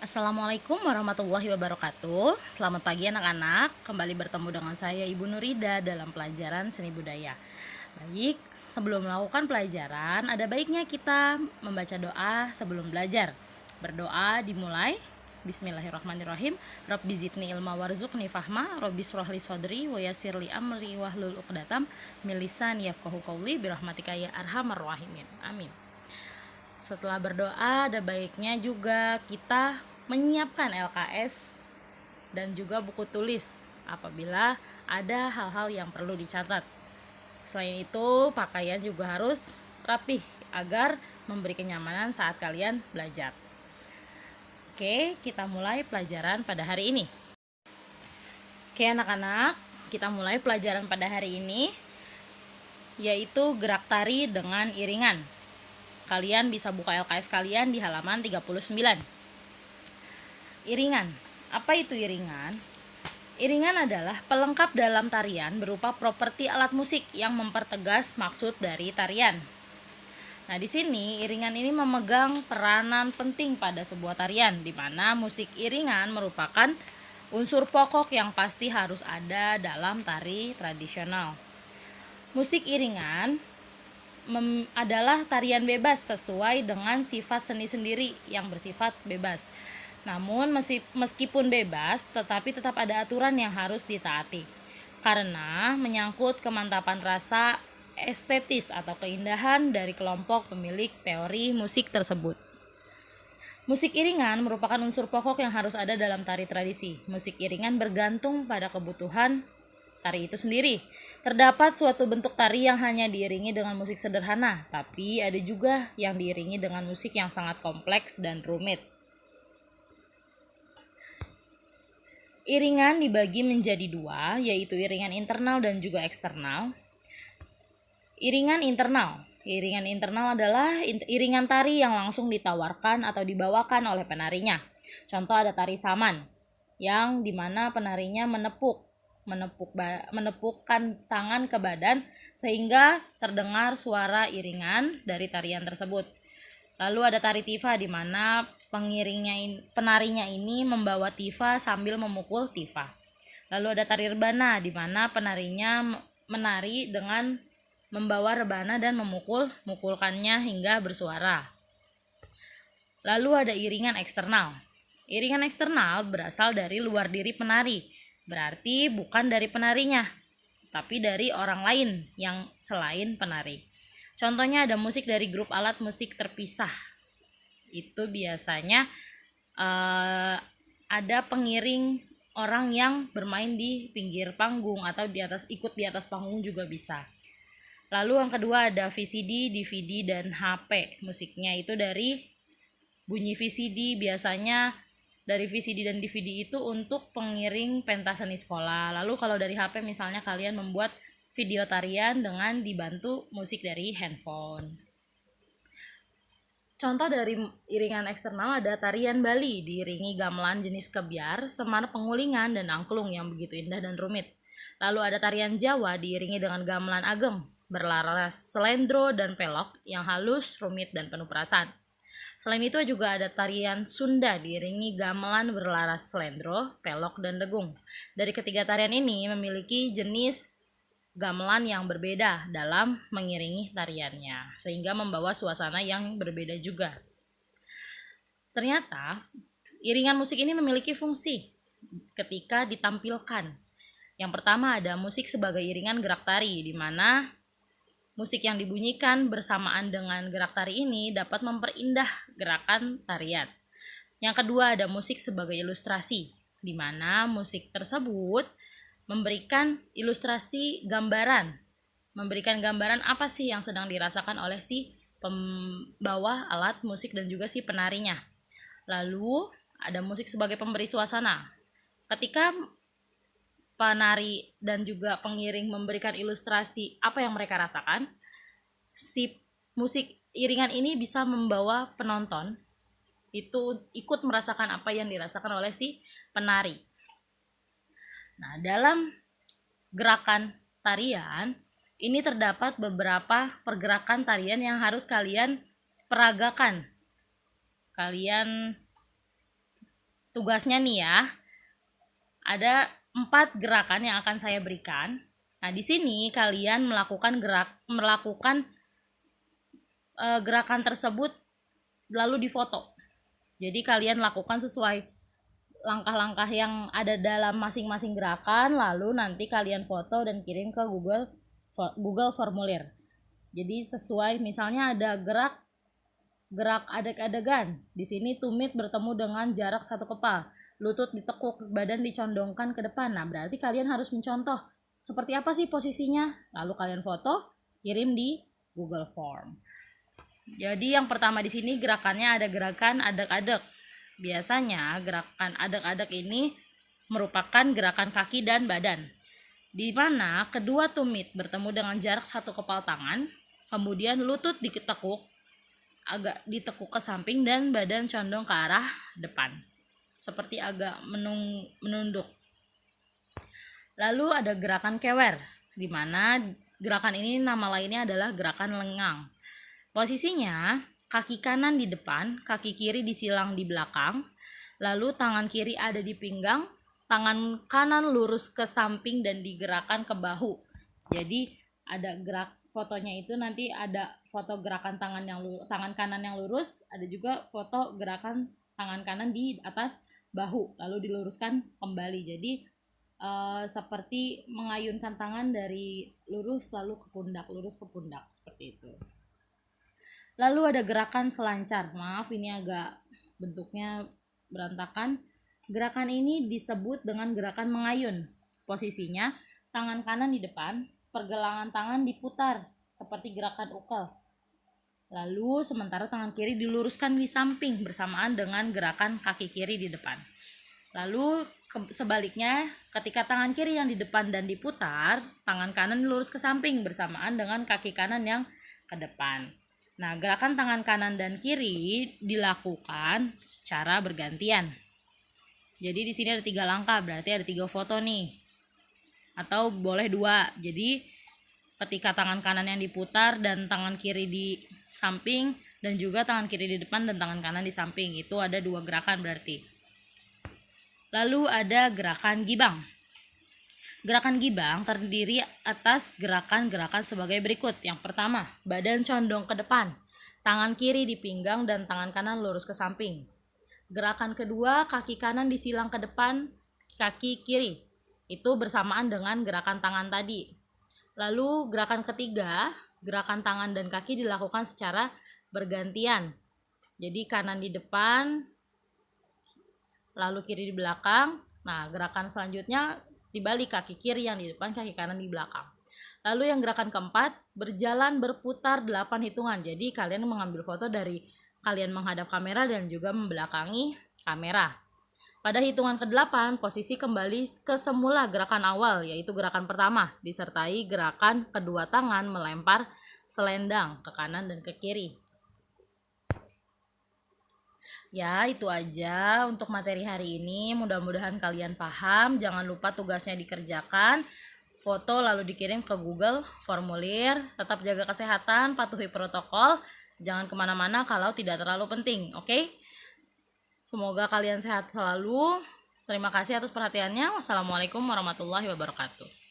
Assalamualaikum warahmatullahi wabarakatuh. Selamat pagi anak-anak. Kembali bertemu dengan saya Ibu Nurida dalam pelajaran seni budaya. Baik, sebelum melakukan pelajaran, ada baiknya kita membaca doa sebelum belajar. Berdoa dimulai. Bismillahirrahmanirrahim. Rabbi zidni ilma warzuqni fahma, Rabbi shrahli sodri wa yassirli amri wahlul uqdatam min lisani yafqahu qawli birahmatika ya arhamar rahimin. Amin. Setelah berdoa, ada baiknya juga kita menyiapkan LKS dan juga buku tulis apabila ada hal-hal yang perlu dicatat. Selain itu, pakaian juga harus rapih agar memberi kenyamanan saat kalian belajar. Oke, kita mulai pelajaran pada hari ini. Oke anak-anak, kita mulai pelajaran pada hari ini, yaitu gerak tari dengan iringan. Kalian bisa buka LKS kalian di halaman 39. Iringan. Apa itu iringan? Iringan adalah pelengkap dalam tarian berupa properti alat musik yang mempertegas maksud dari tarian. Nah, di sini iringan ini memegang peranan penting pada sebuah tarian, di mana musik iringan merupakan unsur pokok yang pasti harus ada dalam tari tradisional. Musik iringan adalah tarian bebas sesuai dengan sifat seni sendiri yang bersifat bebas. Namun meskipun bebas, tetapi tetap ada aturan yang harus ditaati. Karena menyangkut kemantapan rasa estetis atau keindahan dari kelompok pemilik teori musik tersebut. Musik iringan merupakan unsur pokok yang harus ada dalam tari tradisi. Musik iringan bergantung pada kebutuhan tari itu sendiri. Terdapat suatu bentuk tari yang hanya diiringi dengan musik sederhana, tapi ada juga yang diiringi dengan musik yang sangat kompleks dan rumit. Iringan dibagi menjadi dua, yaitu iringan internal dan juga eksternal. Iringan internal adalah iringan tari yang langsung ditawarkan atau dibawakan oleh penarinya. Contoh ada tari saman, yang dimana penarinya menepukkan tangan ke badan sehingga terdengar suara iringan dari tarian tersebut. Lalu ada tari tifa di mana penarinya ini membawa tifa sambil memukul tifa. Lalu ada tari rebana di mana penarinya menari dengan membawa rebana dan memukulkannya hingga bersuara. Lalu ada iringan eksternal. Iringan eksternal berasal dari luar diri penari, berarti bukan dari penarinya, tapi dari orang lain yang selain penari. Contohnya ada musik dari grup alat musik terpisah. Itu biasanya ada pengiring orang yang bermain di pinggir panggung atau ikut di atas panggung juga bisa. Lalu yang kedua ada VCD, DVD, dan HP. Musiknya itu dari bunyi VCD, biasanya dari VCD dan DVD itu untuk pengiring pentas seni sekolah. Lalu kalau dari HP misalnya kalian membuat video tarian dengan dibantu musik dari handphone. Contoh dari iringan eksternal ada tarian Bali diiringi gamelan jenis kebyar, semar pengulingan, dan angklung yang begitu indah dan rumit. Lalu ada tarian Jawa diiringi dengan gamelan ageng, berlaras selendro dan pelok yang halus, rumit, dan penuh perasaan. Selain itu juga ada tarian Sunda diiringi gamelan berlaras selendro, pelok, dan degung. Dari ketiga tarian ini memiliki jenis gamelan yang berbeda dalam mengiringi tariannya, sehingga membawa suasana yang berbeda juga. Ternyata iringan musik ini memiliki fungsi ketika ditampilkan. Yang pertama ada musik sebagai iringan gerak tari, di mana musik yang dibunyikan bersamaan dengan gerak tari ini dapat memperindah gerakan tarian. Yang kedua ada musik sebagai ilustrasi, di mana musik tersebut memberikan ilustrasi gambaran, memberikan gambaran apa sih yang sedang dirasakan oleh si pembawa alat musik dan juga si penarinya. Lalu ada musik sebagai pemberi suasana. Ketika penari dan juga pengiring memberikan ilustrasi apa yang mereka rasakan, si musik iringan ini bisa membawa penonton itu ikut merasakan apa yang dirasakan oleh si penari. Nah, dalam gerakan tarian ini terdapat beberapa pergerakan tarian yang harus kalian peragakan. Kalian tugasnya nih ya, ada 4 gerakan yang akan saya berikan. Nah, di sini kalian melakukan gerakan tersebut lalu difoto. Jadi kalian lakukan sesuai langkah-langkah yang ada dalam masing-masing gerakan, lalu nanti kalian foto dan kirim ke Google Formulir. Jadi sesuai, misalnya ada gerak adeg-adegan. Di sini tumit bertemu dengan jarak 1 kepal. Lutut ditekuk, badan dicondongkan ke depan. Nah, berarti kalian harus mencontoh seperti apa sih posisinya. Lalu kalian foto, kirim di Google Form. Jadi yang pertama di sini gerakannya ada gerakan adeg-adeg. Biasanya gerakan adeg-adeg ini merupakan gerakan kaki dan badan, di mana kedua tumit bertemu dengan jarak 1 kepal tangan, kemudian lutut agak ditekuk ke samping dan badan condong ke arah depan, seperti agak menunduk. Lalu ada gerakan kewer, di mana gerakan ini nama lainnya adalah gerakan lengang. Posisinya kaki kanan di depan, kaki kiri disilang di belakang, lalu tangan kiri ada di pinggang, tangan kanan lurus ke samping dan digerakkan ke bahu. Jadi ada gerak fotonya itu, nanti ada foto gerakan tangan kanan yang lurus, ada juga foto gerakan tangan kanan di atas bahu lalu diluruskan kembali. Jadi seperti mengayunkan tangan dari lurus lalu ke pundak, lurus ke pundak, seperti itu. Lalu ada gerakan selancar. Maaf, ini agak bentuknya berantakan. Gerakan ini disebut dengan gerakan mengayun. Posisinya tangan kanan di depan, pergelangan tangan diputar seperti gerakan ukel. Lalu sementara tangan kiri diluruskan di samping bersamaan dengan gerakan kaki kiri di depan. Lalu sebaliknya, ketika tangan kiri yang di depan dan diputar, tangan kanan dilurus ke samping bersamaan dengan kaki kanan yang ke depan. Nah, gerakan tangan kanan dan kiri dilakukan secara bergantian. Jadi di sini ada 3 langkah, berarti ada 3 foto nih. Atau boleh 2. Jadi ketika tangan kanan yang diputar dan tangan kiri di samping, dan juga tangan kiri di depan dan tangan kanan di samping, itu ada 2 gerakan berarti. Lalu ada gerakan gibang. Gerakan gibang terdiri atas gerakan-gerakan sebagai berikut. Yang pertama, badan condong ke depan, tangan kiri di pinggang dan tangan kanan lurus ke samping. Gerakan kedua, kaki kanan disilang ke depan, kaki kiri. Itu bersamaan dengan gerakan tangan tadi. Lalu gerakan ketiga, gerakan tangan dan kaki dilakukan secara bergantian. Jadi kanan di depan, lalu kiri di belakang. Nah, gerakan selanjutnya dibalik, kaki kiri yang di depan, kaki kanan di belakang. Lalu yang gerakan keempat, berjalan berputar 8 hitungan. Jadi kalian mengambil foto dari kalian menghadap kamera dan juga membelakangi kamera. Pada hitungan ke-8, posisi kembali ke semula gerakan awal, yaitu gerakan pertama, disertai gerakan kedua tangan melempar selendang ke kanan dan ke kiri. Ya, itu aja untuk materi hari ini. Mudah-mudahan kalian paham. Jangan lupa tugasnya dikerjakan, foto lalu dikirim ke Google Formulir. Tetap jaga kesehatan, patuhi protokol. Jangan kemana-mana kalau tidak terlalu penting, oke? Semoga kalian sehat selalu. Terima kasih atas perhatiannya. Wassalamualaikum warahmatullahi wabarakatuh.